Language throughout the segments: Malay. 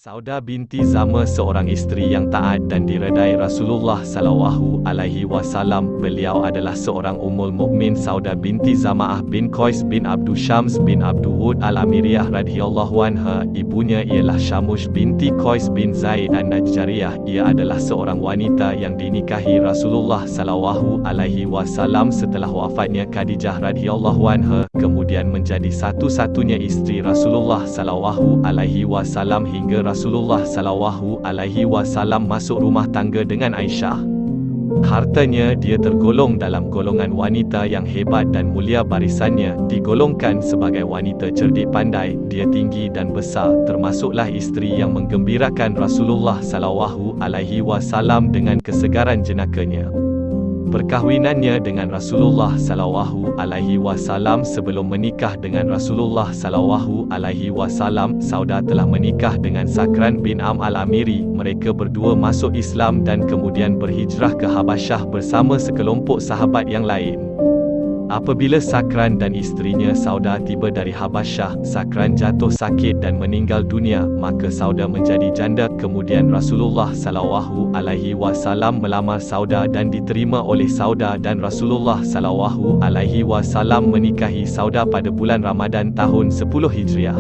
Saudah binti Zama seorang isteri yang taat dan diredai Rasulullah sallallahu alaihi wasallam. Beliau adalah seorang ummul mukmin Saudah binti Zama'ah bin Qais bin Abdu Syams bin Abdu Wud al-Amiriyah radhiyallahu anha. Ibunya ialah Syamush binti Qais bin Zaid an-Najjariyah. Ia adalah seorang wanita yang dinikahi Rasulullah sallallahu alaihi wasallam setelah wafatnya Khadijah radhiyallahu anha, kemudian menjadi satu-satunya isteri Rasulullah sallallahu alaihi wasallam hingga Rasulullah sallallahu alaihi wasallam masuk rumah tangga dengan Aisyah. Hartanya, dia tergolong dalam golongan wanita yang hebat dan mulia barisannya, digolongkan sebagai wanita cerdik pandai, dia tinggi dan besar, termasuklah isteri yang menggembirakan Rasulullah sallallahu alaihi wasallam dengan kesegaran jenakanya. Perkahwinannya dengan Rasulullah sallallahu alaihi wasallam. Sebelum menikah dengan Rasulullah sallallahu alaihi wasallam, Saudah telah menikah dengan Sakran bin Am al-Amiri. Mereka berdua masuk Islam dan kemudian berhijrah ke Habasyah bersama sekelompok sahabat yang lain. Apabila Sakran dan isterinya Saudah tiba dari Habasyah, Sakran jatuh sakit dan meninggal dunia, maka Saudah menjadi janda. Kemudian Rasulullah sallallahu alaihi wasallam melamar Saudah dan diterima oleh Saudah, dan Rasulullah sallallahu alaihi wasallam menikahi Saudah pada bulan Ramadan tahun 10 Hijriah.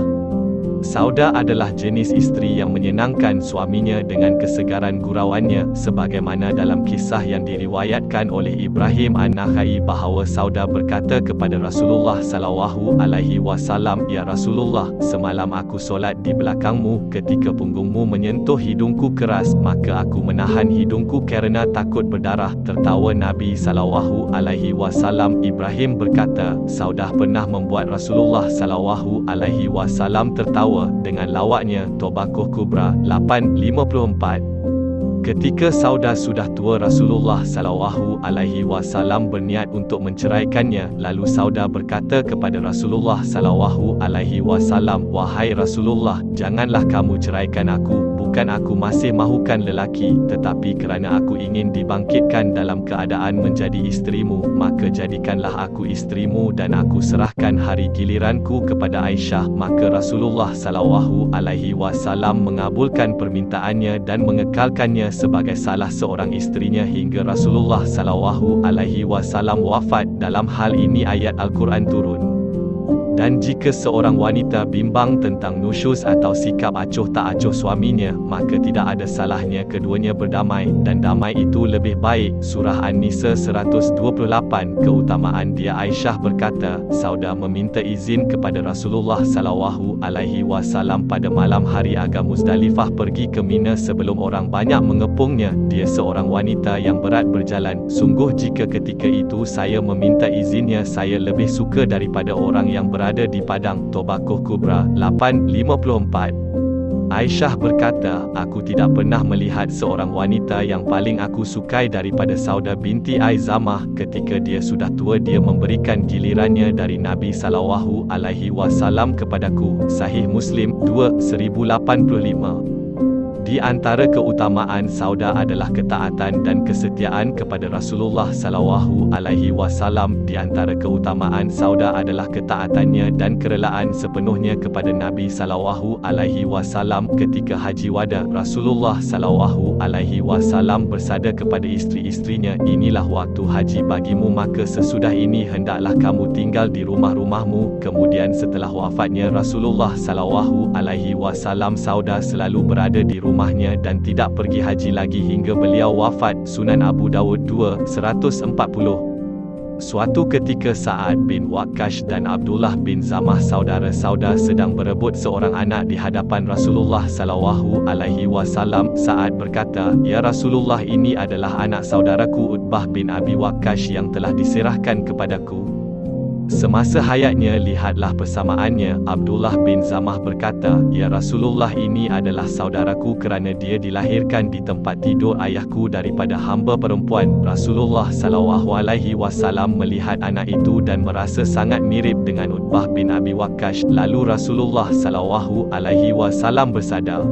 Saudah adalah jenis isteri yang menyenangkan suaminya dengan kesegaran gurauannya, sebagaimana dalam kisah yang diriwayatkan oleh Ibrahim an-Nakhai bahawa Saudah berkata kepada Rasulullah sallallahu alaihi wasallam, "Ya Rasulullah, semalam aku solat di belakangmu, ketika punggungmu menyentuh hidungku keras, maka aku menahan hidungku kerana takut berdarah." Tertawa Nabi sallallahu alaihi wasallam. Ibrahim berkata, Saudah pernah membuat Rasulullah sallallahu alaihi wasallam tertawa dengan lawaknya. Tobaqoh Kubra 854. Ketika Saudah sudah tua, Rasulullah sallallahu alaihi wasallam berniat untuk menceraikannya. Lalu Saudah berkata kepada Rasulullah sallallahu alaihi wasallam, "Wahai Rasulullah, janganlah kamu ceraikan aku. Bukan aku masih mahukan lelaki, tetapi kerana aku ingin dibangkitkan dalam keadaan menjadi isterimu, maka jadikanlah aku isterimu dan aku serahkan hari giliranku kepada Aisyah." Maka Rasulullah sallallahu alaihi wasallam mengabulkan permintaannya dan mengekalkannya sebagai salah seorang isterinya hingga Rasulullah sallallahu alaihi wasallam wafat. Dalam hal ini ayat Al-Quran turun. Dan jika seorang wanita bimbang tentang nusyuz atau sikap acuh tak acuh suaminya, maka tidak ada salahnya keduanya berdamai, dan damai itu lebih baik. Surah An-Nisa 128. Keutamaan dia. Aisyah berkata, Saudah meminta izin kepada Rasulullah sallallahu alaihi wasallam pada malam hari Agha Muzdalifah pergi ke Mina sebelum orang banyak mengepungnya. Dia seorang wanita yang berat berjalan. Sungguh jika ketika itu saya meminta izinnya, saya lebih suka daripada orang yang berada di padang. Tobaqoh Kubra 854. Aisyah berkata, aku tidak pernah melihat seorang wanita yang paling aku sukai daripada Saudah binti Zamah. Ketika dia sudah tua, dia memberikan gilirannya dari Nabi sallallahu alaihi wasallam kepadaku. Sahih Muslim 2:1085. Di antara keutamaan Saudah adalah ketaatan dan kesetiaan kepada Rasulullah sallallahu alaihi wasallam. Di antara keutamaan Saudah adalah ketaatannya dan kerelaan sepenuhnya kepada Nabi sallallahu alaihi wasallam. Ketika Haji Wada, Rasulullah sallallahu alaihi wasallam bersabda kepada isteri-isterinya, "Inilah waktu haji bagimu, maka sesudah ini hendaklah kamu tinggal di rumah-rumahmu." Kemudian setelah wafatnya Rasulullah sallallahu alaihi wasallam, Saudah selalu berada di rumahnya dan tidak pergi haji lagi hingga beliau wafat. Sunan Abu Dawud 2:140. Suatu ketika Sa'ad bin Waqqash dan Abdullah bin Zamah, saudara Saudah, sedang berebut seorang anak di hadapan Rasulullah sallallahu alaihi wasallam. Sa'ad berkata, "Ya Rasulullah, ini adalah anak saudaraku Utbah bin Abi Waqqash yang telah diserahkan kepadaku semasa hayatnya. Lihatlah persamaannya." Abdullah bin Zamah berkata, "Ya Rasulullah, ini adalah saudaraku kerana dia dilahirkan di tempat tidur ayahku daripada hamba perempuan." Rasulullah sallallahu alaihi wasallam melihat anak itu dan merasa sangat mirip dengan Utbah bin Abi Waqqash. Lalu Rasulullah sallallahu alaihi wasallam bersabda,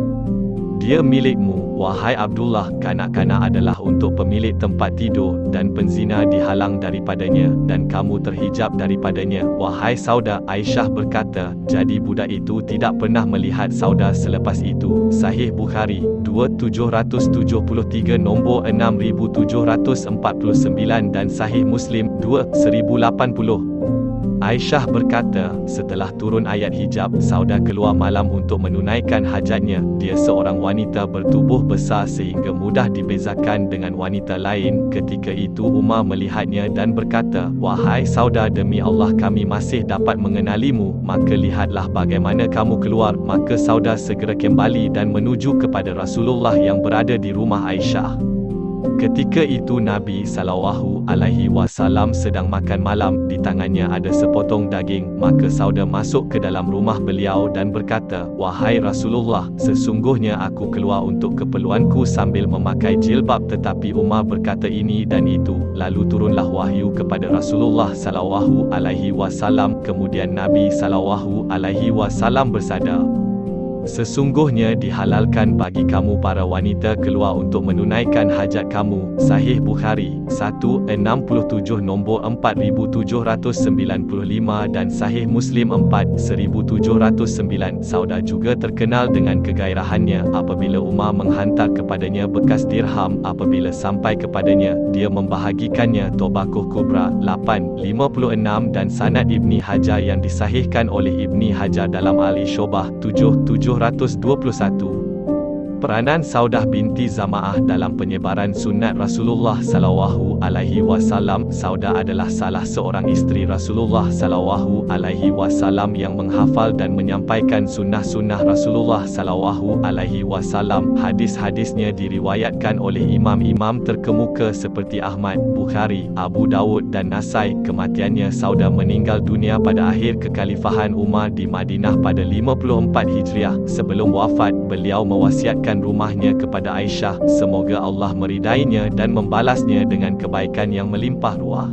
"Dia milikmu, "Wahai Abdullah, kanak-kanak adalah untuk pemilik tempat tidur, dan penzina dihalang daripadanya, dan kamu terhijab daripadanya." Wahai Saudah, Aisyah berkata, jadi budak itu tidak pernah melihat Saudah selepas itu. Sahih Bukhari 2773 nombor 6749 dan Sahih Muslim 1080. Aisyah berkata, setelah turun ayat hijab, Saudah keluar malam untuk menunaikan hajatnya. Dia seorang wanita bertubuh besar sehingga mudah dibezakan dengan wanita lain. Ketika itu Umar melihatnya dan berkata, "Wahai Saudah, demi Allah kami masih dapat mengenalimu, maka lihatlah bagaimana kamu keluar." Maka Saudah segera kembali dan menuju kepada Rasulullah yang berada di rumah Aisyah. Ketika itu Nabi SAW sedang makan malam, di tangannya ada sepotong daging. Maka Saudah masuk ke dalam rumah beliau dan berkata, "Wahai Rasulullah, sesungguhnya aku keluar untuk keperluanku sambil memakai jilbab." Tetapi Umar berkata ini dan itu. Lalu turunlah wahyu kepada Rasulullah SAW. Kemudian Nabi SAW bersabda, "Sesungguhnya dihalalkan bagi kamu para wanita keluar untuk menunaikan hajat kamu." Sahih Bukhari 167 nombor 4795 dan Sahih Muslim 4709. Saudah juga terkenal dengan kegairahannya. Apabila Umar menghantar kepadanya bekas dirham, apabila sampai kepadanya, dia membahagikannya. Tobakuh Kubra 856 dan sanad Ibni Hajar yang disahihkan oleh Ibni Hajar dalam Al-Isyobah 721. Peranan Saudah binti Zama'ah dalam penyebaran sunat Rasulullah SAW. Saudah adalah salah seorang isteri Rasulullah SAW yang menghafal dan menyampaikan sunnah-sunnah Rasulullah SAW. Hadis-hadisnya diriwayatkan oleh imam-imam terkemuka seperti Ahmad, Bukhari, Abu Dawud dan Nasai. Kematiannya, Saudah meninggal dunia pada akhir kekhalifahan Umar di Madinah pada 54 Hijriah. Sebelum wafat, beliau mewasiatkan rumahnya kepada Aisyah. Semoga Allah meridainya dan membalasnya dengan kebaikan yang melimpah ruah.